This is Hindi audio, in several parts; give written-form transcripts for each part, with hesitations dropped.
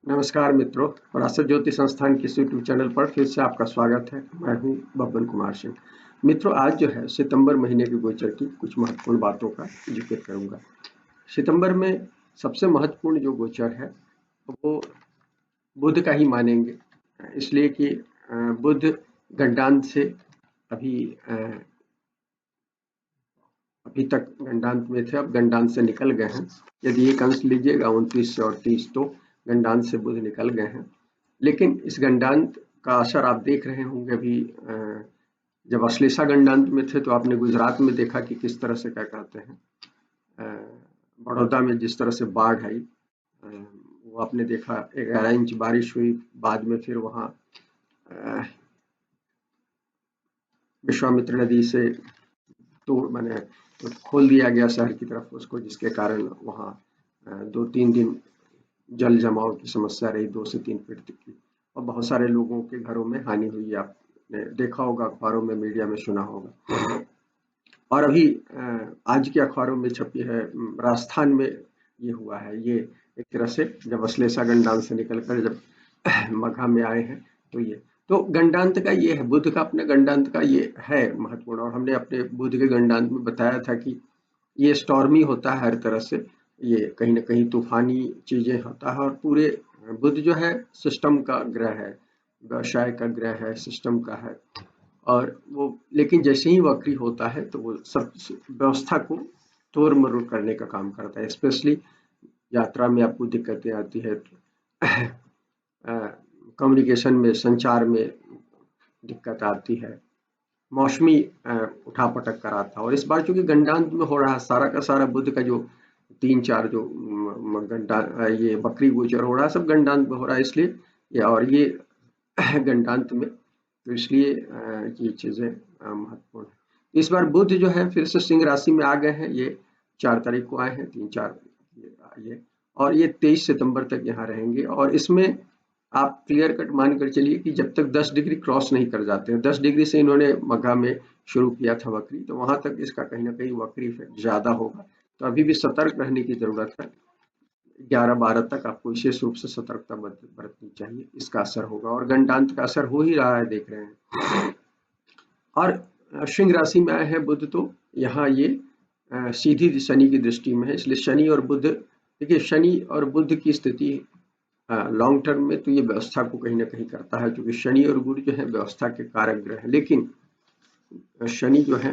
नमस्कार मित्रों, पराशर ज्योति संस्थान के इस यूट्यूब चैनल पर फिर से आपका स्वागत है। मैं हूं बब्बन कुमार सिंह। मित्रों, आज जो है सितंबर महीने के गोचर की कुछ महत्वपूर्ण बातों का जिक्र करूंगा। सितंबर में सबसे महत्वपूर्ण जो गोचर है वो बुध का ही मानेंगे, इसलिए कि बुध गंडांत से अभी अभी तक गंडांत में थे, अब गंडांत से निकल गए हैं। यदि एक अंश लीजिएगा 29 से और 30, तो गंडांत से बुध निकल गए हैं। लेकिन इस गंडांत का असर आप देख रहे होंगे अभी। जब अश्लेषा गंडांत में थे तो आपने गुजरात में देखा कि किस तरह से क्या कहते हैं, बड़ौदा में जिस तरह से बाढ़ आई, वो आपने देखा। 11 इंच बारिश हुई, बाद में फिर वहाँ विश्वामित्र नदी से तो मैंने तो खोल दिया गया शहर की तरफ उसको, जिसके कारण वहाँ 2-3 दिन जल जमाव की समस्या रही, 2 से 3 फीट तक की, और बहुत सारे लोगों के घरों में हानि हुई। आपने देखा होगा, अखबारों में, मीडिया में सुना होगा। और अभी आज के अखबारों में छपी है, राजस्थान में ये हुआ है। ये एक तरह से जब अश्लेषा गंडांत से निकलकर जब मगहा में आए हैं, तो ये तो गंडांत का ये है, बुध का अपने गंडांत का ये है महत्वपूर्ण। और हमने अपने बुध के गंडांत में बताया था कि ये स्टॉर्मी होता है हर तरह से, ये कहीं न कहीं तूफ़ानी चीज़ें होता है। और पूरे बुध जो है सिस्टम का ग्रह है, व्यवसाय का ग्रह है, सिस्टम का है। और वो लेकिन जैसे ही वक्री होता है तो वो सब व्यवस्था को तोड़-मरोड़ करने का काम करता है। स्पेशली यात्रा में आपको दिक्कतें आती है, कम्युनिकेशन में, संचार में दिक्कत आती है, मौसमी उठापटक कराता है। और इस बार चूंकि गंडांत में हो रहा है, सारा का सारा बुध का जो 3-4 जो ये बकरी गोचर हो रहा है, सब गंडांत में हो रहा है, इसलिए ये गंडांत में, तो इसलिए ये चीजें महत्वपूर्ण है। इस बार बुध जो है फिर से सिंह राशि में आ गए हैं। ये 4 तारीख को आए हैं, 3-4 ये, और ये 23 सितंबर तक यहाँ रहेंगे। और इसमें आप क्लियर कट मान कर चलिए कि जब तक 10 डिग्री क्रॉस नहीं कर जाते हैं, 10 डिग्री से इन्होंने मघा में शुरू किया था वक्री, तो वहां तक इसका कहीं ना कहीं वक्री इफेक्ट ज्यादा होगा। तो अभी भी सतर्क रहने की जरूरत है। 11-12 तक आपको विशेष रूप से सतर्कता बरतनी चाहिए, इसका असर होगा। और गंडांत का असर हो ही रहा है, देख रहे हैं। और सिंह राशि में आए हैं बुध, तो यहाँ ये सीधी शनि की दृष्टि में है, इसलिए शनि और बुध, देखिए शनि और बुध की स्थिति लॉन्ग टर्म में तो ये व्यवस्था को कहीं ना कहीं करता है, क्योंकि शनि और गुरु जो है व्यवस्था के कारक ग्रह है। लेकिन शनि जो है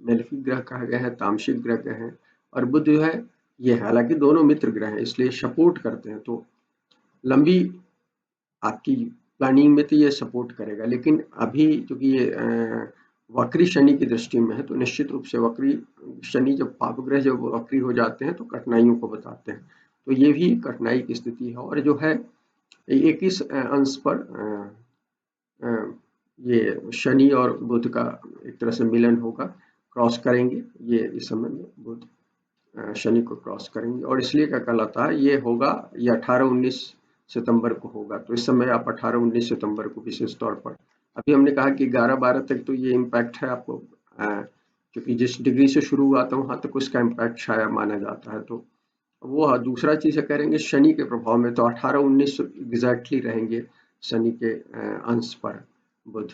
मेलेफिक ग्रह कहा गया है, तामसिक ग्रह है। और बुध जो है ये, हालांकि दोनों मित्र ग्रह हैं, इसलिए सपोर्ट करते हैं। तो लंबी आपकी प्लानिंग में तो ये सपोर्ट करेगा। लेकिन अभी क्योंकि ये वक्री शनि की दृष्टि में है, तो निश्चित रूप से वक्री शनि, जब पापग्रह जब वक्री हो जाते हैं तो कठिनाइयों को बताते हैं। तो ये भी कठिनाई की स्थिति है। और जो है 21 अंश पर ये शनि और बुध का एक तरह से मिलन होगा, क्रॉस करेंगे ये इस समय में। बुध शनि को क्रॉस करेंगे, और इसलिए क्या कहलाता है, ये होगा, ये 18-19 सितंबर को होगा। तो इस समय आप 18-19 सितंबर को विशेष तौर पर, अभी हमने कहा कि 11-12 तक तो ये इम्पैक्ट है आपको, क्योंकि जिस डिग्री से शुरू हुआ था वहां तक उसका इम्पैक्ट छाया माना जाता है। तो वो दूसरा चीज है, करेंगे शनि के प्रभाव में, तो 18-19 एग्जैक्टली रहेंगे शनि के अंश पर बुध,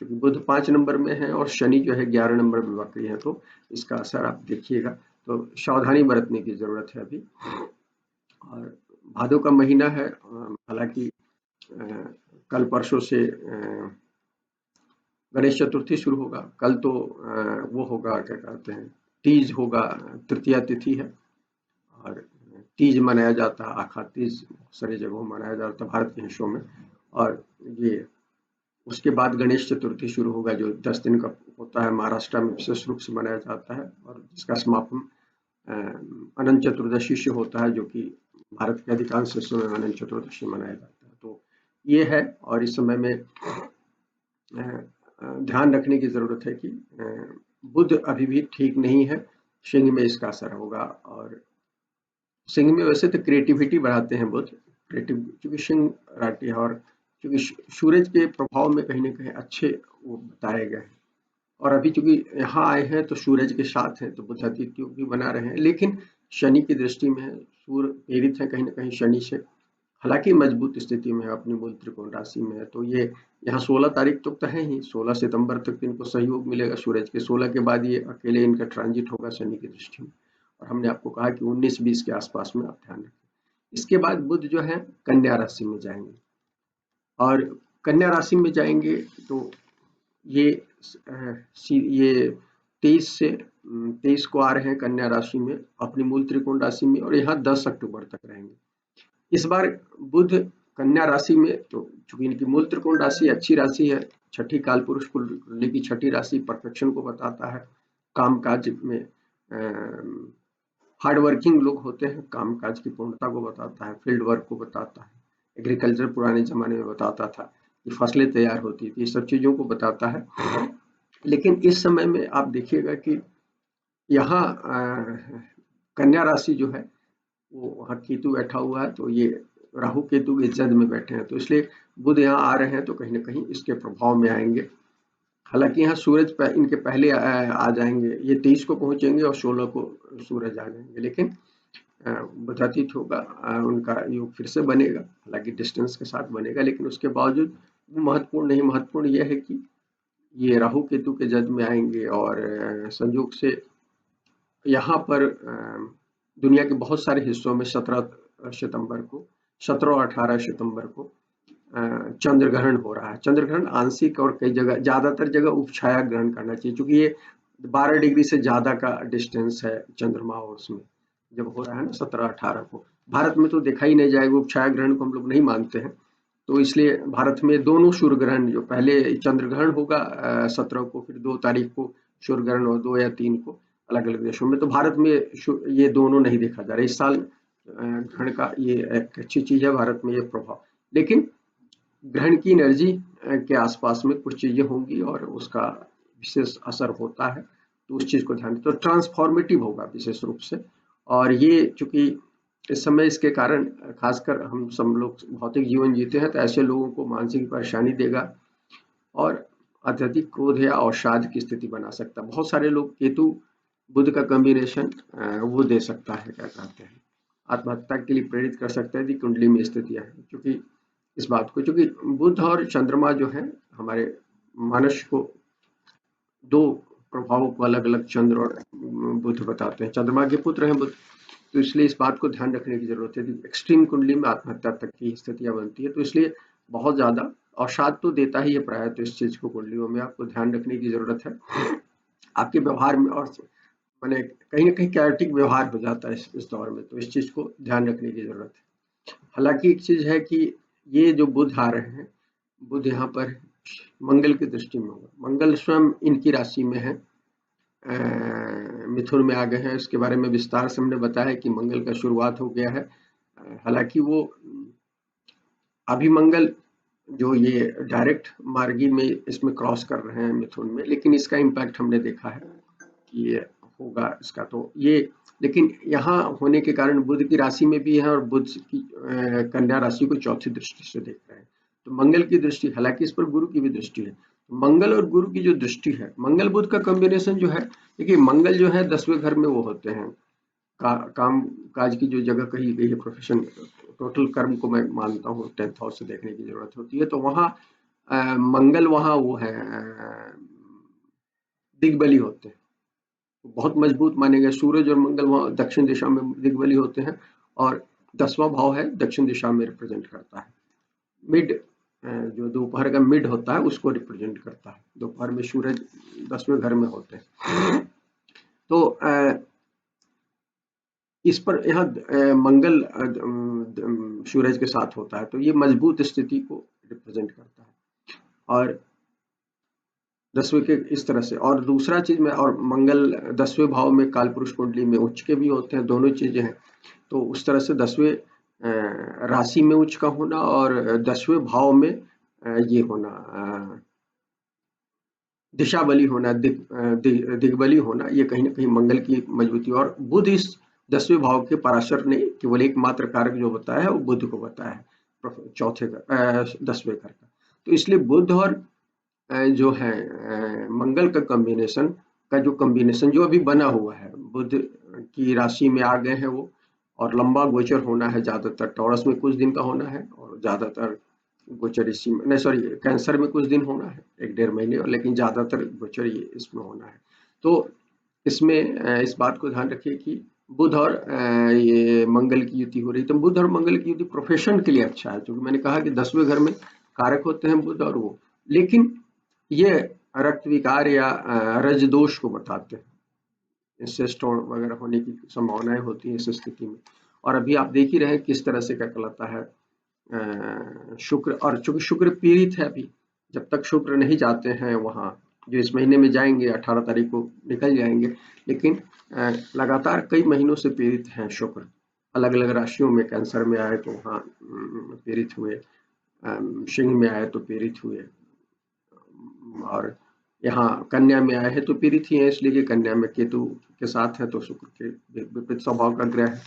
क्योंकि बुध 5 नंबर में है और शनि जो है 11 नंबर में वक्री है। तो इसका असर आप देखिएगा, तो सावधानी बरतने की जरूरत है अभी। और भादो का महीना है, हालांकि कल परसों से गणेश चतुर्थी शुरू होगा। कल तो वो होगा, क्या कहते हैं, तीज होगा, तृतीया तिथि है। और तीज मनाया जाता है, आखा तीज सारी जगहों मनाया जाता है भारत के हिस्सों में। और ये उसके बाद गणेश चतुर्थी शुरू होगा, जो 10 दिन का होता है, महाराष्ट्र में विशेष रूप से मनाया जाता है। और जिसका समापन अनंत चतुर्दशी से होता है, जो कि भारत के अधिकांश हिस्सों में अनंत चतुर्दशी मनाया जाता है। तो ये है। और इस समय में ध्यान रखने की जरूरत है कि बुध अभी भी ठीक नहीं है, सिंह में इसका असर होगा। और सिंह में वैसे तो क्रिएटिविटी बढ़ाते हैं बुध, क्रिएटिव, क्योंकि सिंह राशि है। और क्योंकि सूरज के प्रभाव में कहीं ना कहीं अच्छे वो बताए गए हैं। और अभी चूंकि यहाँ आए हैं तो सूरज के साथ हैं, तो बुध आदित्य भी बना रहे हैं। लेकिन शनि की दृष्टि में है, सूर्य प्रेरित है कहीं ना कहीं शनि से, हालांकि मजबूत स्थिति में है, अपनी मूल त्रिकोण राशि में है, तो ये यहाँ 16 तारीख तक तो है ही, 16 सितंबर तक इनको सहयोग मिलेगा सूरज के, 16 के बाद ये अकेले इनका ट्रांजिट होगा शनि की दृष्टि में। और हमने आपको कहा कि 19-20 के आसपास में आप ध्यान रखें। इसके बाद बुध जो है कन्या राशि में जाएंगे, और कन्या राशि में जाएंगे तो ये ये 23 को आ रहे हैं कन्या राशि में, अपनी मूल त्रिकोण राशि में, और यहाँ 10 अक्टूबर तक रहेंगे। इस बार बुध कन्या राशि में, तो चूंकि इनकी मूल त्रिकोण राशि अच्छी राशि है, छठी काल पुरुष कुंडली की छठी राशि परफेक्शन को बताता है, कामकाज में हार्ड वर्किंग लोग होते हैं, कामकाज की पूर्णता को बताता है, फील्ड वर्क को बताता है, एग्रीकल्चर पुराने जमाने में बताता था कि फसलें तैयार होती थी, सब चीजों को बताता है। लेकिन इस समय में आप देखिएगा कि यहाँ कन्या राशि जो है वो वहाँ केतु बैठा हुआ है, तो ये राहु केतु के जद में बैठे हैं, तो इसलिए बुध यहाँ आ रहे हैं तो कहीं ना कहीं इसके प्रभाव में आएंगे। हालांकि यहाँ सूरज इनके पहले आ जाएंगे, ये 23 को पहुंचेंगे और 16 को सूरज आ जाएंगे, लेकिन बुधातीत होगा, उनका योग फिर से बनेगा, हालांकि डिस्टेंस के साथ बनेगा, लेकिन उसके बावजूद महत्वपूर्ण नहीं, महत्वपूर्ण यह है कि ये राहु केतु के जद में आएंगे, और संयोग से यहाँ पर दुनिया के बहुत सारे हिस्सों में 17 सितंबर को, 17 और 18 सितंबर को चंद्र ग्रहण हो रहा है। चंद्र ग्रहण आंशिक और कई जगह, ज्यादातर जगह उपछाया ग्रहण करना चाहिए, क्योंकि ये 12 डिग्री से ज्यादा का डिस्टेंस है चंद्रमा और उसमें, जब हो रहा है ना 17-18 को। भारत में तो देखा ही नहीं जाएगा, उपछाया ग्रहण को हम लोग नहीं मानते हैं, तो इसलिए भारत में दोनों सूर्य ग्रहण, जो पहले चंद्र ग्रहण होगा 17 को, फिर 2 तारीख को सूर्य ग्रहण, और 2 या 3 को अलग अलग देशों में, तो भारत में ये दोनों नहीं देखा जा रहा इस साल। ग्रहण का ये एक अच्छी चीज है भारत में ये प्रभाव, लेकिन ग्रहण की एनर्जी के आसपास में कुछ चीजें होंगी और उसका विशेष असर होता है, तो उस चीज को ध्यान, तो ट्रांसफॉर्मेटिव होगा विशेष रूप से। और ये चूंकि इस समय इसके कारण खासकर हम सब लोग भौतिक जीवन जीते हैं, तो ऐसे लोगों को मानसिक परेशानी देगा, और अत्यधिक क्रोध या अवसाद की स्थिति बना सकता है। बहुत सारे लोग केतु बुध का कॉम्बिनेशन वो दे सकता है, क्या कहते हैं, आत्महत्या के लिए प्रेरित कर सकता है यदि कुंडली में स्थितियां हैं, क्योंकि इस बात को, क्योंकि बुध और चंद्रमा जो है हमारे मनुष्य को दो प्रभावों को अलग अलग चंद्र और बुध बताते हैं, चंद्रमा के पुत्र हैं बुध, तो इसलिए इस बात को ध्यान रखने की जरूरत है। एक्सट्रीम कुंडली में आत्महत्या तक की स्थितियां बनती है, तो इसलिए बहुत ज्यादा अवसाद तो देता ही है प्राय, तो इस चीज को कुंडलियों में आपको ध्यान रखने की जरूरत है आपके व्यवहार में, और मैंने कहीं ना कहीं कैरेटिक व्यवहार हो जाता है इस दौर में, तो इस चीज को ध्यान रखने की जरूरत है। हालांकि एक चीज है कि ये जो बुध आ रहे हैं, बुध यहाँ पर मंगल की दृष्टि में होगा, मंगल स्वयं इनकी राशि में है, मिथुन में आ गए हैं, इसके बारे में विस्तार से हमने बताया कि मंगल का शुरुआत हो गया है। हालांकि वो अभी मंगल जो ये डायरेक्ट मार्गी में इसमें क्रॉस कर रहे हैं मिथुन में, लेकिन इसका इम्पैक्ट हमने देखा है कि ये होगा इसका, तो ये, लेकिन यहाँ होने के कारण बुध की राशि में भी है, और बुध की कन्या राशि को चौथी दृष्टि से देख रहे हैं, तो मंगल की दृष्टि, हालांकि इस पर गुरु की भी दृष्टि है, मंगल और गुरु की जो दृष्टि है, मंगल बुध का कॉम्बिनेशन जो है, देखिए मंगल जो है 10वें घर में वो होते हैं, काम काज की जो जगह कही गई है, प्रोफेशन, टोटल कर्म को मैं मानता हूँ 10th हाउस से देखने की जरूरत होती है, तो वहाँ मंगल वहाँ वो है दिग्बली होते हैं, बहुत मजबूत माने गए, सूरज और मंगल वहाँ दक्षिण दिशा में दिग्बली होते हैं, और 10वां भाव है दक्षिण दिशा में रिप्रेजेंट करता है, मिड जो दोपहर का मिड होता है उसको रिप्रेजेंट करता है, दोपहर में सूरज 10वें घर में होते हैं, तो इस पर यहाँ मंगल सूरज के साथ होता है, तो ये मजबूत स्थिति को रिप्रेजेंट करता है, और 10वें के इस तरह से, और दूसरा चीज में, और मंगल 10वें भाव में कालपुरुष कुंडली में उच्च के भी होते हैं, दोनों चीजें हैं, तो उस तरह से 10वें राशि में उच्च का होना, और 10वें भाव में ये होना दिशा बली होना, दिग्बली होना, ये कहीं ना कहीं मंगल की मजबूती, और बुध इस 10वें भाव के पराशर ने केवल एकमात्र कारक जो बताया है वो बुध को बताया है, चौथे 10वें घर का, तो इसलिए बुध और जो है मंगल का कॉम्बिनेशन, जो अभी बना हुआ है, बुध की राशि में आ गए हैं वो, और लंबा गोचर होना है, ज्यादातर टॉरस में कुछ दिन का होना है और ज्यादातर गोचर इसी में, नहीं सॉरी, कैंसर में कुछ दिन होना है, 1-1.5 महीने, और लेकिन ज्यादातर गोचर ये इसमें होना है। तो इसमें इस बात को ध्यान रखिए कि बुध और ये मंगल की युति हो रही, तो बुध और मंगल की युति प्रोफेशन के लिए अच्छा है, क्योंकि मैंने कहा कि 10वें घर में कारक होते हैं बुध और वो, लेकिन ये रक्त विकार या रज दोष को बताते हैं, इससे स्टोन वगैरह होने की संभावनाएं होती है इस स्थिति में। और अभी आप देख ही रहे हैं किस तरह से क्या कहलाता है शुक्र, और चूंकि शुक्र पीड़ित है अभी, जब तक शुक्र नहीं जाते हैं वहां, जो इस महीने में जाएंगे 18 तारीख को निकल जाएंगे, लेकिन लगातार कई महीनों से पीड़ित हैं शुक्र, अलग अलग राशियों में, कैंसर में आए तो वहां पीड़ित हुए, सिंह में आए तो पीड़ित हुए, और यहाँ कन्या में आए हैं तो पीड़ित ही है, इसलिए कि कन्या में केतु के साथ है तो शुक्र के विपरीत स्वभाव का ग्रह है,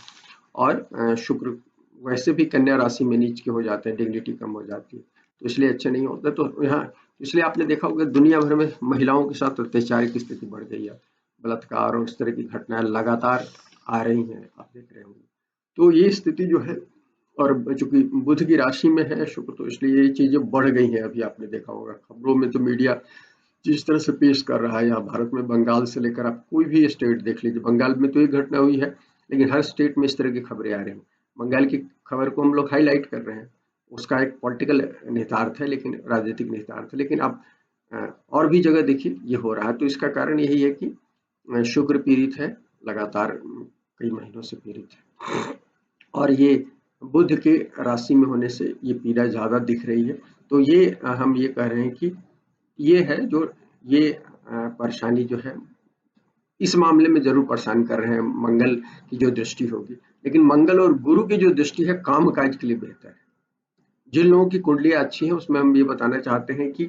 और शुक्र वैसे भी कन्या राशि में नीच के हो जाते हैं, डिग्निटी कम हो जाती है, तो इसलिए अच्छा नहीं होता। तो यहाँ इसलिए आपने देखा होगा दुनिया भर में महिलाओं के साथ अत्याचार की स्थिति बढ़ गई है, बलात्कार और इस तरह की घटनाएं लगातार आ रही हैं, आप देख रहे होंगे। तो ये स्थिति जो है, और चूंकि बुध की राशि में है शुक्र, तो इसलिए ये चीजें बढ़ गई हैं। अभी आपने देखा होगा खबरों में, तो मीडिया जिस तरह से पेश कर रहा है, यहाँ भारत में बंगाल से लेकर आप कोई भी स्टेट देख लीजिए, बंगाल में तो एक घटना हुई है, लेकिन हर स्टेट में इस तरह की खबरें आ रही हैं। बंगाल की खबर को हम लोग हाईलाइट कर रहे हैं, उसका एक पॉलिटिकल निहितार्थ है, लेकिन राजनीतिक निहितार्थ है, लेकिन अब और भी जगह देखिए ये हो रहा है। तो इसका कारण यही है कि शुक्र पीड़ित है, लगातार कई महीनों से पीड़ित है, और ये बुध के राशि में होने से ये पीड़ा ज्यादा दिख रही है। तो ये हम ये कह रहे हैं कि ये है जो ये परेशानी जो है इस मामले में जरूर परेशान कर रहे हैं, मंगल की जो दृष्टि होगी, लेकिन मंगल और गुरु की जो दृष्टि है काम काज के लिए बेहतर है। जिन लोगों की कुंडलियां अच्छी हैं उसमें हम ये बताना चाहते हैं कि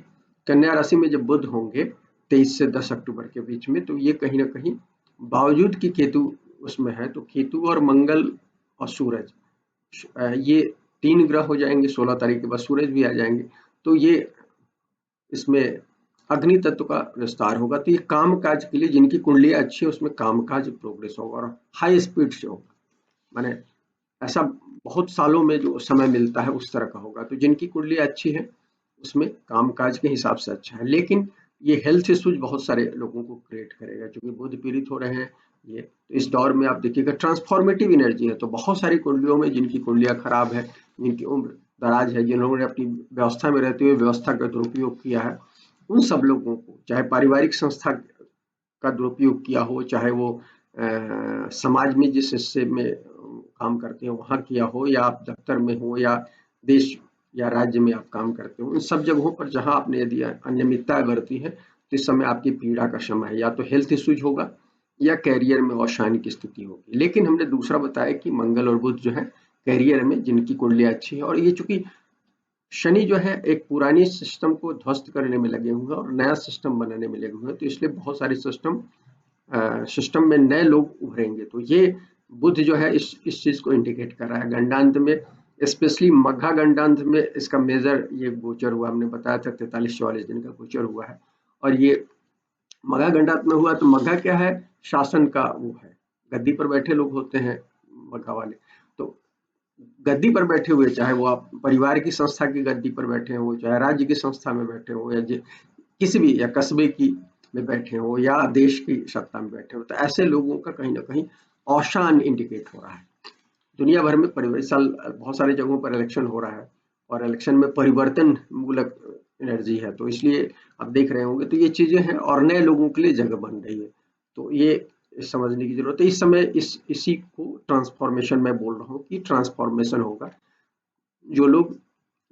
कन्या राशि में जब बुध होंगे 23 से 10 अक्टूबर के बीच में, तो ये कहीं ना कहीं, बावजूद कि केतु उसमें है, तो केतु और मंगल और सूरज, ये 3 ग्रह हो जाएंगे, 16 तारीख के बाद सूरज भी आ जाएंगे, तो ये इसमें अग्नि तत्व का विस्तार होगा। तो ये काम काज के लिए, जिनकी कुंडलियां अच्छी है उसमें काम काज प्रोग्रेस होगा और हाई स्पीड से होगा, माने ऐसा बहुत सालों में जो समय मिलता है उस तरह का होगा। तो जिनकी कुंडलियां अच्छी है उसमें काम काज के हिसाब से अच्छा है, लेकिन ये हेल्थ इश्यूज बहुत सारे लोगों को क्रिएट करेगा, क्योंकि बुध पीड़ित हो रहे हैं ये। तो इस दौर में आप देखिएगा ट्रांसफॉर्मेटिव एनर्जी है, तो बहुत सारी कुंडलियों में जिनकी कुंडलियां खराब है, जिनकी उम्र दराज है, जिन लोगों ने अपनी व्यवस्था में रहते हुए व्यवस्था का दुरुपयोग किया है, उन सब लोगों को, चाहे पारिवारिक संस्था का दुरुपयोग किया हो, चाहे वो समाज में जिस हिस्से में काम करते हैं वहां किया हो, या आप दफ्तर में हो, या देश या राज्य में आप काम करते हो, उन सब जगहों पर जहां आपने यदि अनियमितता बरती है, तो इस समय आपकी पीड़ा का समय है, या तो हेल्थ इश्यूज होगा या कैरियर में अशांति की स्थिति होगी। लेकिन हमने दूसरा बताया कि मंगल और बुध जो है कैरियर में, जिनकी कुंडलियां अच्छी है, और ये चूंकि शनि जो है एक पुरानी सिस्टम को ध्वस्त करने में लगे हुए हैं और नया सिस्टम बनाने में लगे हुए हैं, तो इसलिए बहुत सारे सिस्टम में नए लोग उभरेंगे। तो ये बुध जो है इस चीज को इंडिकेट कर रहा है। गंडांत में, स्पेशली मघा गंडांत में इसका मेजर ये गोचर हुआ, हमने बताया था 43-44 दिन का गोचर हुआ है, और ये मघा गंडांत में हुआ। तो मघा क्या है, शासन का वो है, गद्दी पर बैठे लोग होते हैं मघा वाले। तो गद्दी पर बैठे हुए, चाहे वो आप परिवार की संस्था की गद्दी पर बैठे हो, चाहे राज्य की संस्था में बैठे हो, या किसी भी, या कस्बे की में बैठे हो, या देश की सत्ता में बैठे हो, तो ऐसे लोगों का कहीं ना कहीं औशान इंडिकेट हो रहा है। दुनिया भर में परिवर्तन, इस साल बहुत सारी जगहों पर इलेक्शन हो रहा है, और इलेक्शन में परिवर्तन मूलक एनर्जी है, तो इसलिए आप देख रहे होंगे। तो ये चीजें हैं और नए लोगों के लिए जगह बन रही है, तो ये समझने की जरूरत है। इस समय इसी को ट्रांसफॉर्मेशन में बोल रहा हूँ कि ट्रांसफॉर्मेशन होगा। जो लोग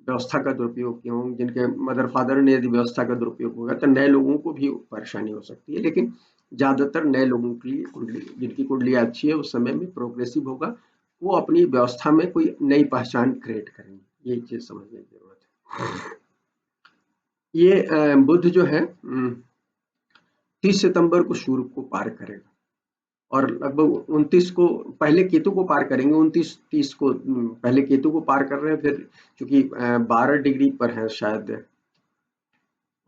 व्यवस्था का दुरुपयोग किए होंगे, जिनके मदर फादर ने यदि व्यवस्था का दुरुपयोग होगा, तो नए लोगों को भी परेशानी हो सकती है, लेकिन ज्यादातर नए लोगों के लिए कुंडली, जिनकी कुंडलियां अच्छी है, उस समय में प्रोग्रेसिव होगा, वो अपनी व्यवस्था में कोई नई पहचान क्रिएट करेंगे। ये चीज समझने की जरूरत है। ये बुध जो है 30 सितंबर को सूर्य को पार करेगा, और लगभग 29 को पहले केतु को पार करेंगे, 29-30 को पहले केतु को पार कर रहे हैं, फिर चूंकि 12 डिग्री पर है शायद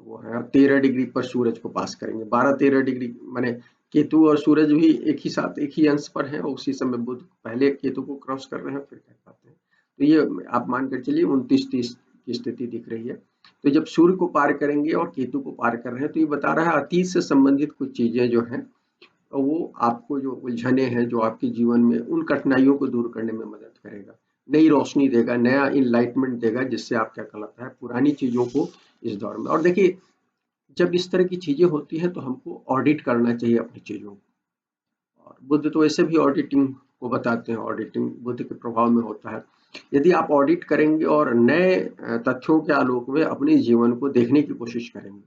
वो है, 13 डिग्री पर सूरज को पास करेंगे। 12-13 डिग्री माने केतु और सूरज भी एक ही साथ एक ही अंश पर हैं और उसी समय बुध पहले केतु को क्रॉस कर रहे हैं फिर कर पाते हैं। तो ये आप मान कर चलिए 29-30 की स्थिति दिख रही है। तो जब सूर्य को पार करेंगे और केतु को पार कर रहे हैं तो ये बता रहा है अतीत से संबंधित कुछ चीजें जो हैं वो आपको जो उलझने हैं जो आपके जीवन में उन कठिनाइयों को दूर करने में मदद करेगा, नई रोशनी देगा, नया इनलाइटमेंट देगा, जिससे आप क्या कहलाता है पुरानी चीजों को इस दौर में। और देखिए जब इस तरह की चीजें होती हैं तो हमको ऑडिट करना चाहिए अपनी चीजों को। और बुद्ध तो वैसे भी ऑडिटिंग को बताते हैं, ऑडिटिंग बुद्ध के प्रभाव में होता है। यदि आप ऑडिट करेंगे और नए तथ्यों के आलोक में अपने जीवन को देखने की कोशिश करेंगे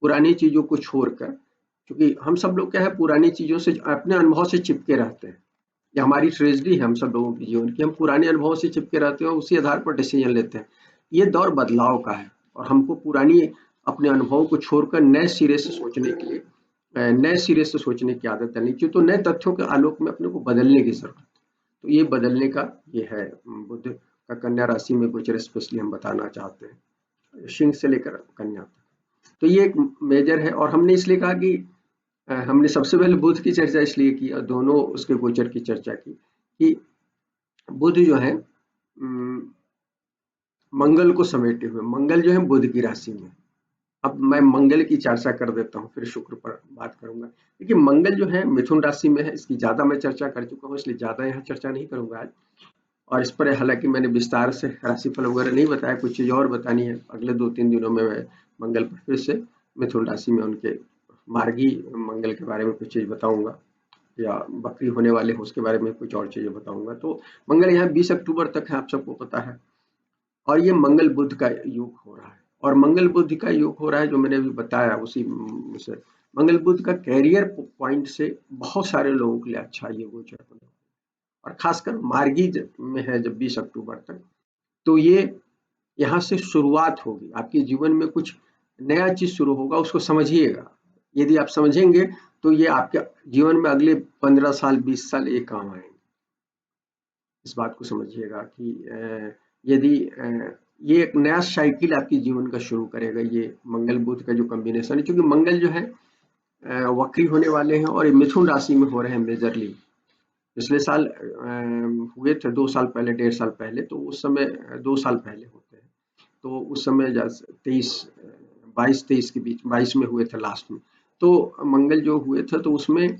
पुरानी चीजों को छोड़कर, क्योंकि हम सब लोग क्या है पुरानी चीजों से अपने अनुभव से चिपके रहते हैं। ये हमारी ट्रेजेडी है हम सब लोगों के जीवन की, हम पुराने अनुभव से चिपके रहते हैं और उसी आधार पर डिसीजन लेते हैं। ये दौर बदलाव का है और हमको पुरानी अपने अनुभवों को छोड़कर नए सिरे से सोचने के लिए नए सिरे से सोचने की आदत डालनी चाहिए। तो नए तथ्यों के आलोक में अपने को बदलने की जरूरत है। तो ये बदलने का ये है बुध का कन्या राशि में गोचर स्पेशली हम बताना चाहते हैं सिंह से लेकर कन्या तक। तो ये एक मेजर है और हमने इसलिए कहा कि हमने सबसे पहले बुध की चर्चा इसलिए की और दोनों उसके गोचर की चर्चा की कि बुध जो है मंगल को समेटे हुए, मंगल जो है बुध की राशि में। अब मैं मंगल की चर्चा कर देता हूँ फिर शुक्र पर बात करूंगा। देखिए मंगल जो है मिथुन राशि में है, इसकी ज्यादा मैं चर्चा कर चुका हूँ इसलिए ज्यादा यहाँ चर्चा नहीं करूंगा आज। और इस पर हालांकि मैंने विस्तार से राशिफल वगैरह नहीं बताया, कुछ चीज और बतानी है अगले 2-3 दिनों में मैं मंगल पर फिर से मिथुन राशि में उनके मार्गी मंगल के बारे में कुछ चीज बताऊंगा या बकरी होने वाले हैं उसके बारे में कुछ और चीजें बताऊंगा। तो मंगल यहाँ 20 अक्टूबर तक है, आप सबको पता है। और ये मंगल बुध का योग हो रहा है और मंगल बुध का योग हो रहा है जो मैंने अभी बताया उसी से मंगल बुध का कैरियर पॉइंट से बहुत सारे लोगों के लिए अच्छा ये गोचर बना और खासकर मार्गी में है जब 20 अक्टूबर तक। तो ये यहाँ से शुरुआत होगी आपके जीवन में, कुछ नया चीज शुरू होगा, उसको समझिएगा। यदि आप समझेंगे तो ये आपके जीवन में अगले 15 साल 20 साल ये काम आएंगे। इस बात को समझिएगा कि यदि ये एक नया साइकिल आपके जीवन का शुरू करेगा ये मंगल बुध का जो कॉम्बिनेशन है, क्योंकि मंगल जो है वक्री होने वाले हैं और ये मिथुन राशि में हो रहे हैं मेजरली। पिछले साल हुए थे 2 साल पहले 1.5 साल पहले, तो उस समय 2 साल पहले होते हैं तो उस समय 22-23 के बीच 22 में हुए थे लास्ट में। तो मंगल जो हुए थे तो उसमें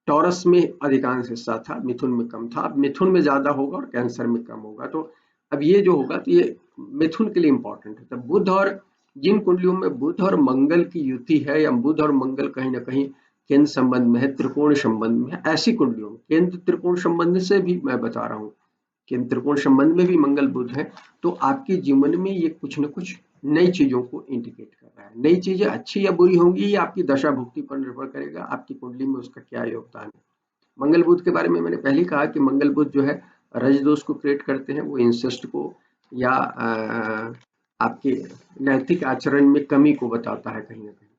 टॉरस में अधिकांश हिस्सा था, मिथुन में कम था। अब मिथुन में ज्यादा होगा और कैंसर में कम होगा। तो अब ये जो होगा तो ये मिथुन के लिए इंपॉर्टेंट है। तो बुध और जिन कुंडलियों में बुध और मंगल की युति है या बुध और मंगल कहीं ना कहीं केंद्र संबंध में है, त्रिकोण संबंध में है, ऐसी कुंडलियों में केंद्र त्रिकोण संबंध से भी मैं बता रहा हूँ कि त्रिकोण संबंध में भी मंगल बुध है। तो आपके जीवन में ये कुछ न कुछ नई चीजों को इंडिकेट कर रहा है। नई चीजें अच्छी या बुरी होंगी ये आपकी दशा भुक्ति पर निर्भर करेगा, आपकी कुंडली में उसका क्या योगदान है। मंगल बुध के बारे में मैंने पहले ही कहा कि मंगल बुध जो है रज दोष को क्रिएट करते हैं, वो इंसेस्ट को या आपके नैतिक आचरण में कमी को बताता है कहीं ना कहीं,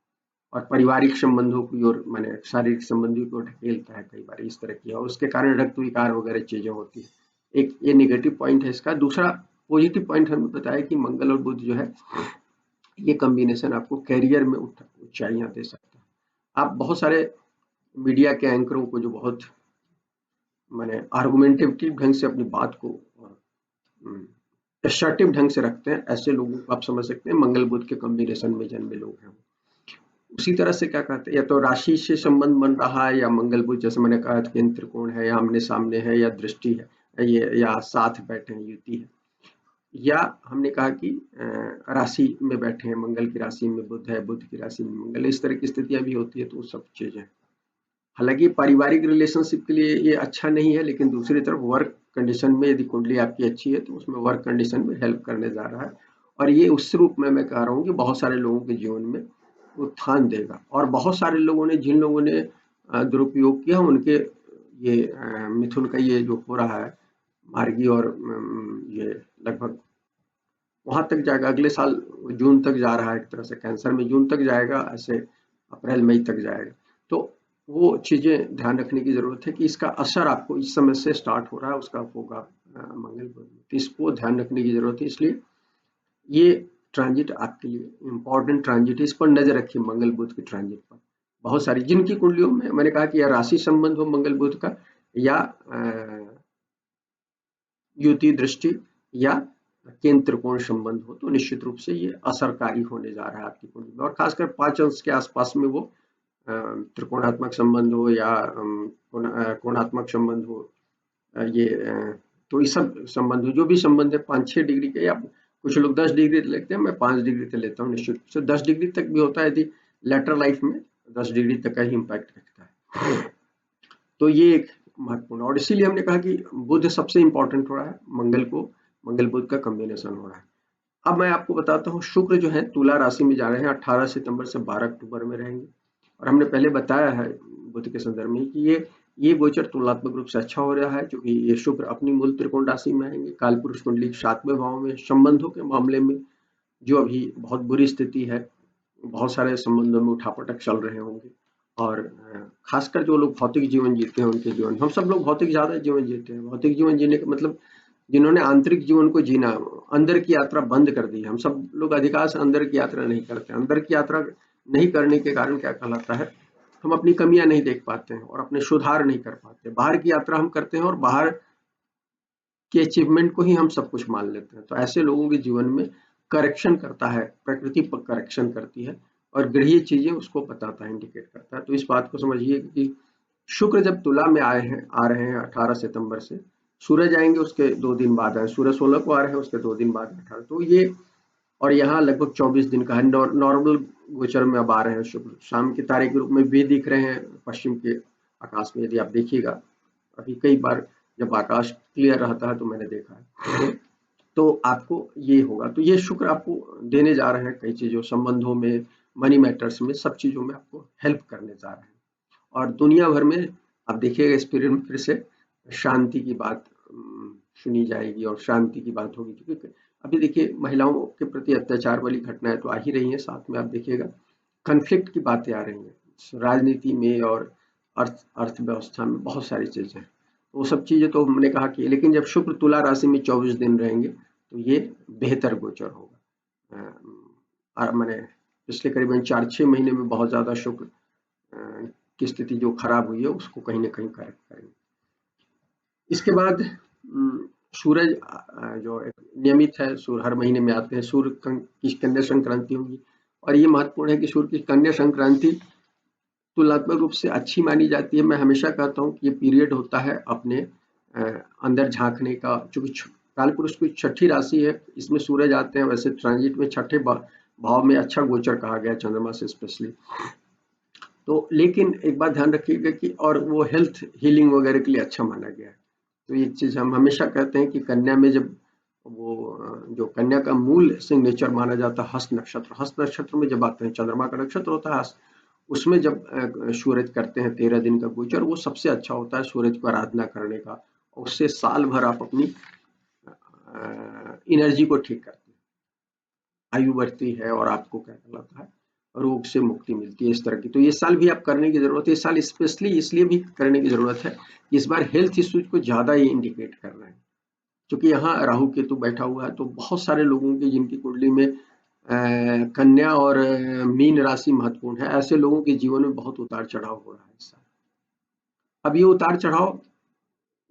और पारिवारिक संबंधों की ओर माने शारीरिक संबंधों की ओर ढकेलता है कई बार इस तरह की, और उसके कारण रक्त विकार वगैरह चीजें होती है। एक ये नेगेटिव पॉइंट है इसका। दूसरा पॉजिटिव पॉइंट हमें बताया कि मंगल और बुध जो है ये कॉम्बिनेशन आपको कैरियर में ऊंचाइयां दे सकता है। आप बहुत सारे मीडिया के एंकरों को जो बहुत माने आर्गुमेंटेटिव ढंग से अपनी बात को असर्टिव ढंग से रखते हैं, ऐसे लोगों को आप समझ सकते हैं मंगल बुध के कॉम्बिनेशन में जन्मे लोग हैं। उसी तरह से क्या कहते हैं, या तो राशि से संबंध बन रहा है या मंगल बुध जैसे मैंने कहा केंद्र त्रिकोण है या आमने सामने है या दृष्टि है ये या साथ बैठे हैं युति है, या हमने कहा कि राशि में बैठे हैं, मंगल की राशि में बुध है, बुध की राशि में मंगल, इस तरह की स्थितियां भी होती है। तो सब चीजें हालांकि पारिवारिक रिलेशनशिप के लिए ये अच्छा नहीं है, लेकिन दूसरी तरफ वर्क कंडीशन में यदि कुंडली आपकी अच्छी है तो उसमें वर्क कंडीशन में हेल्प करने जा रहा है। और ये उस रूप में मैं कह रहा हूँ कि बहुत सारे लोगों के जीवन में उत्थान देगा। और बहुत सारे लोगों ने जिन लोगों ने दुरुपयोग किया उनके ये मिथुन का ये जो हो रहा है मार्गी और ये लगभग वहां तक जाएगा, अगले साल जून तक जा रहा है, एक तरह से कैंसर में जून तक जाएगा, ऐसे अप्रैल मई तक जाएगा। तो वो चीजें ध्यान रखने की जरूरत है कि इसका असर आपको इस समय से स्टार्ट हो रहा है उसका होगा मंगल बुध, तो इसको ध्यान रखने की जरूरत है। इसलिए ये ट्रांजिट आपके लिए इम्पोर्टेंट ट्रांजिट है, इस पर नजर रखिए मंगल बुध के ट्रांजिट पर। बहुत सारी जिनकी कुंडलियों में मैंने कहा कि या राशि संबंध हो मंगल बुध का, या युति दृष्टि, या केंद्र त्रिकोण संबंध हो, तो निश्चित रूप से ये असरकारी होने जा रहा है आपकी कुंडली में। और खासकर 5 अंश के आसपास में वो त्रिकोणात्मक संबंध हो या कोणात्मक संबंध हो, ये तो ये सब संबंध हो, जो भी संबंध है 5-6 डिग्री के, या कुछ लोग 10 डिग्री लेते हैं, मैं 5 डिग्री तक लेता हूँ। निश्चित रूप से 10 डिग्री तक भी होता है यदि लेटर लाइफ में 10 डिग्री तक का ही इम्पैक्ट रखता है। तो ये एक महत्वपूर्ण, और इसीलिए हमने कहा कि बुध सबसे इंपॉर्टेंट हो रहा है, मंगल बुध का कॉम्बिनेशन हो रहा है। अब मैं आपको बताता हूँ, शुक्र जो है तुला राशि में जा रहे हैं, 18 सितंबर से 12 अक्टूबर में रहेंगे। और हमने पहले बताया है बुध के संदर्भ में कि ये गोचर तुलनात्मक रूप से अच्छा हो रहा है, क्योंकि ये शुक्र अपनी मूल त्रिकोण राशि में आएंगे, कालपुरुष कुंडली 7वें भाव में। संबंधों के मामले में जो अभी बहुत बुरी स्थिति है, बहुत सारे संबंधों में उठापटक चल रहे होंगे, और खासकर जो लोग भौतिक जीवन जीते हैं उनके जीवन, हम सब लोग भौतिक ज्यादा जीवन जीते हैं। भौतिक जीवन जीने का मतलब जिन्होंने आंतरिक जीवन को जीना, अंदर की यात्रा बंद कर दी। हम सब लोग अधिकांश अंदर की यात्रा नहीं करते। अंदर की यात्रा नहीं करने के कारण क्या कहलाता है, हम अपनी कमियां नहीं देख पाते हैं और अपने सुधार नहीं कर पाते। बाहर की यात्रा हम करते हैं और बाहर के अचीवमेंट को ही हम सब कुछ मान लेते हैं। तो ऐसे लोगों के जीवन में करेक्शन करता है, प्रकृति पर करेक्शन करती है, और गृहीय चीजें उसको बताता है, इंडिकेट करता है। तो इस बात को समझिए कि शुक्र जब तुला में आ रहे हैं 18 सितंबर से, सूरज आएंगे उसके 2 दिन बाद आए, सूरज 16 को आ रहे हैं, उसके 2 दिन बाद 18, तो ये, और यहाँ लगभग 24 दिन का है। नॉर्मल गोचर में अब आ रहे हैं शुक्र, शाम के तारे के रूप में भी दिख रहे हैं पश्चिम के आकाश में। यदि आप देखिएगा, अभी कई बार जब आकाश क्लियर रहता है तो मैंने देखा है, तो आपको ये होगा। तो ये शुक्र आपको देने जा रहे हैं कई चीजों, संबंधों में, मनी मैटर्स में, सब चीजों में आपको हेल्प करने जा रहे हैं। और दुनिया भर में आप देखिएगा इस पीरियड में फिर से शांति की बात सुनी जाएगी और शांति की बात होगी, क्योंकि अभी देखिए महिलाओं के प्रति अत्याचार वाली घटनाएं तो आ ही रही हैं, साथ में आप देखिएगा कन्फ्लिक्ट की बातें आ रही हैं राजनीति में और अर्थव्यवस्था में, बहुत सारी चीजें। वो सब चीजें तो हमने कहा कि, लेकिन जब शुक्र तुला राशि में 24 दिन रहेंगे तो ये बेहतर गोचर होगा। मैंने पिछले करीबन 4-6 महीने में बहुत ज्यादा शुक्र की स्थिति जो खराब हुई है उसको कहीं ना कहीं करेक्ट करेंगे। इसके बाद सूरज जो नियमित है, सूर्य हर महीने में आते हैं, सूर्य की कन्या संक्रांति होगी। और ये महत्वपूर्ण है कि सूर्य की कन्या संक्रांति तुलनात्मक रूप से अच्छी मानी जाती है। मैं हमेशा कहता हूँ कि ये पीरियड होता है अपने अंदर झांकने का, चूंकि कालपुरुष की 6ठी राशि है, इसमें सूरज आते हैं। वैसे ट्रांजिट में 6ठे भाव में अच्छा गोचर कहा गया चंद्रमा से स्पेशली। तो लेकिन एक बात ध्यान रखिएगा कि, और वो हेल्थ हीलिंग वगैरह के लिए अच्छा माना गया है। तो एक चीज हम हमेशा कहते हैं कि कन्या में जब वो जो कन्या का मूल सिग्नेचर माना जाता है हस्त नक्षत्र, हस्त नक्षत्र में जब आते हैं, चंद्रमा का नक्षत्र होता है हस्त, उसमें जब सूरज करते हैं 13 दिन का गोचर, वो सबसे अच्छा होता है सूरज को आराधना करने का। उससे साल भर आप अपनी एनर्जी को ठीक करते हैं, आयु बढ़ती है और आपको क्या कहलाता है, रोग से मुक्ति मिलती है, इस तरह की। तो ये साल भी आप करने की जरूरत है। इस साल स्पेशली इसलिए भी करने की जरूरत है कि इस बार हेल्थ इश्यूज को ज्यादा ही इंडिकेट कर रहे हैं, क्योंकि यहाँ राहु केतु बैठा हुआ है। तो बहुत सारे लोगों की जिनकी कुंडली में कन्या और मीन राशि महत्वपूर्ण है, ऐसे लोगों के जीवन में बहुत उतार चढ़ाव हो रहा है इस साल। अब ये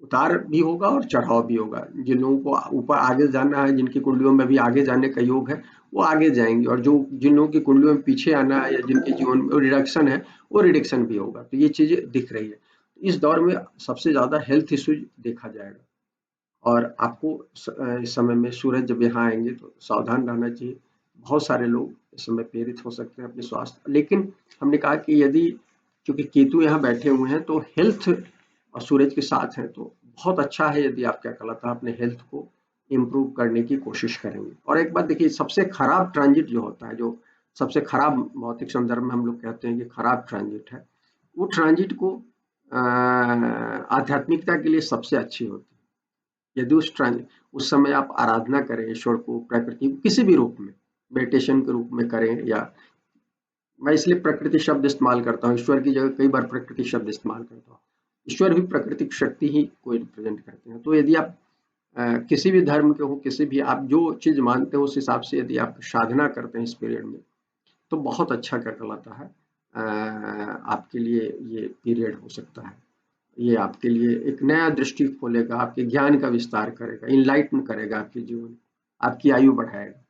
उतार भी होगा और चढ़ाव भी होगा। जिन लोगों को ऊपर आगे जाना है, जिनकी कुंडलियों में भी आगे जाने का योग है, वो आगे जाएंगे, और जो जिन लोगों की कुंडलियों में पीछे आना है या जिनके जीवन में रिडक्शन है, वो रिडक्शन भी होगा। तो ये चीजें दिख रही है। इस दौर में सबसे ज्यादा हेल्थ इश्यूज देखा जाएगा, और आपको इस समय में सूरज जब यहाँ आएंगे तो सावधान रहना चाहिए। बहुत सारे लोग इस समय प्रेरित हो सकते हैं अपने स्वास्थ्य, लेकिन हमने कहा कि यदि, क्योंकि केतु यहाँ बैठे हुए हैं तो हेल्थ और सूरज के साथ हैं, तो बहुत अच्छा है यदि आप क्या कहलाता है अपने हेल्थ को इम्प्रूव करने की कोशिश करेंगे। और एक बात देखिए, सबसे खराब ट्रांजिट जो होता है, जो सबसे खराब भौतिक संदर्भ में हम लोग कहते हैं कि खराब ट्रांजिट है, वो ट्रांजिट को आध्यात्मिकता के लिए सबसे अच्छी होती है। यदि उस समय आप आराधना करें ईश्वर को, प्रकृति को, किसी भी रूप में, मेडिटेशन के रूप में करें, या मैं इसलिए प्रकृति शब्द इस्तेमाल करता हूँ, ईश्वर की जगह कई बार प्रकृति शब्द इस्तेमाल करता हूँ। ईश्वर भी प्राकृतिक शक्ति ही को रिप्रेजेंट करते हैं। तो यदि आप किसी भी धर्म के हो, किसी भी आप जो चीज मानते हो, उस हिसाब से यदि आप साधना करते हैं इस पीरियड में, तो बहुत अच्छा क्या कहलाता है, आपके लिए ये पीरियड हो सकता है। ये आपके लिए एक नया दृष्टि खोलेगा, आपके ज्ञान का विस्तार करेगा, इनलाइटन करेगा आपके जीवन, आपकी आयु बढ़ाएगा,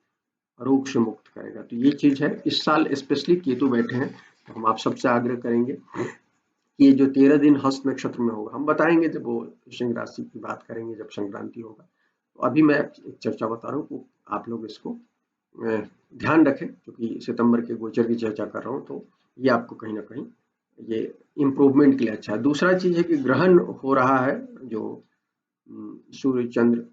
रोग से मुक्त करेगा। तो ये चीज है, इस साल स्पेशली केतु बैठे हैं, तो हम आप सबसे आग्रह करेंगे कि ये जो 13 दिन हस्त नक्षत्र में होगा, हम बताएंगे जब वो सिंह राशि की बात करेंगे, जब संक्रांति होगा। तो अभी मैं एक चर्चा बता रहा हूँ, आप लोग इसको ध्यान रखें, क्योंकि सितंबर के गोचर की चर्चा कर रहा हूँ, तो ये आपको कहीं ना कहीं ये इम्प्रूवमेंट के लिए अच्छा है। दूसरा चीज है कि ग्रहण हो रहा है, जो सूर्य चंद्र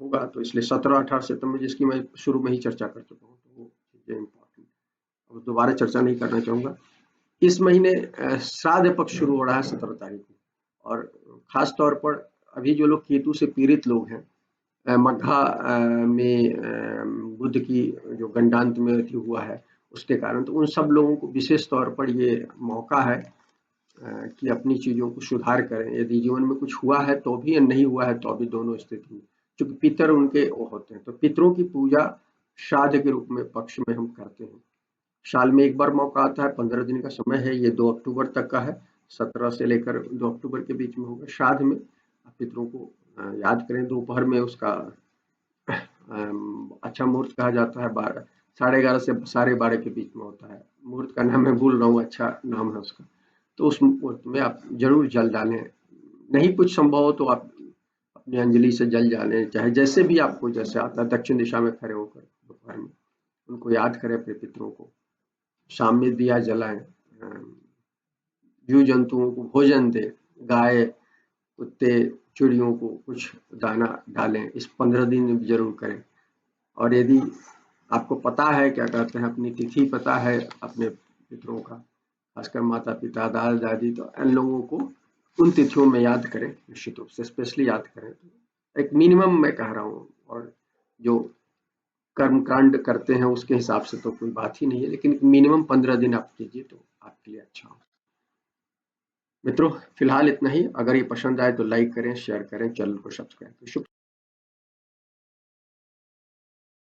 होगा, तो इसलिए 17-18 सितंबर, जिसकी मैं शुरू में ही चर्चा कर चुका हूँ, तो वो चीजें इम्पोर्टेंट, अब दोबारा चर्चा नहीं करना चाहूंगा। इस महीने श्राद्ध पक्ष शुरू हो रहा है 17 तारीख को, और खास तौर पर अभी जो लोग केतु से पीड़ित लोग हैं, मघा में बुध की जो गंडांत में हुआ है उसके कारण, तो उन सब लोगों को विशेष तौर पर ये मौका है कि अपनी चीजों को सुधार करें। यदि जीवन में कुछ हुआ है तो भी, या नहीं हुआ है तो भी, दोनों स्थिति में, क्योंकि पितर उनके वो होते हैं, तो पितरों की पूजा श्राद्ध के रूप में पक्ष में हम करते हैं। साल में एक बार मौका आता है, 15 दिन का समय है, ये 2 अक्टूबर तक का है, 17 से लेकर 2 अक्टूबर के बीच में होगा। श्राद्ध में आप पितरों को याद करें, दोपहर में उसका अच्छा मुहूर्त कहा जाता है, 12 11:30 से 12:30 के बीच में होता है। मुहूर्त का नाम मैं भूल रहा हूँ, अच्छा नाम है उसका। तो उस मुहूर्त में आप जरूर जल डालें, नहीं कुछ संभव हो तो आप अपनी अंजलि से जल डालें, चाहे जैसे भी आपको जैसे आता है, दक्षिण दिशा में खड़े होकर दोपहर में उनको याद करें, अपने पितरों को। शाम में दिया जलाएं, जीव जंतुओं को भोजन दें, गाय, कुत्ते, चिड़ियों को कुछ दाना डालें, इस 15 दिन में जरूर करें। और यदि आपको पता है, क्या कहते हैं, अपनी तिथि पता है अपने पितरों का, खासकर माता पिता, दादा दादी, तो इन लोगों को उन तिथियों में याद करें, निश्चित रूप से स्पेशली याद करें। तो एक मिनिमम मैं कह रहा हूँ, और जो कर्म कांड करते हैं उसके हिसाब से तो कोई बात ही नहीं है, लेकिन मिनिमम 15 दिन आप कीजिए तो आपके लिए अच्छा हो। मित्रों, फिलहाल इतना ही। अगर ये पसंद आए तो लाइक करें, शेयर करें, चैनल को सब्सक्राइब करें। शुभ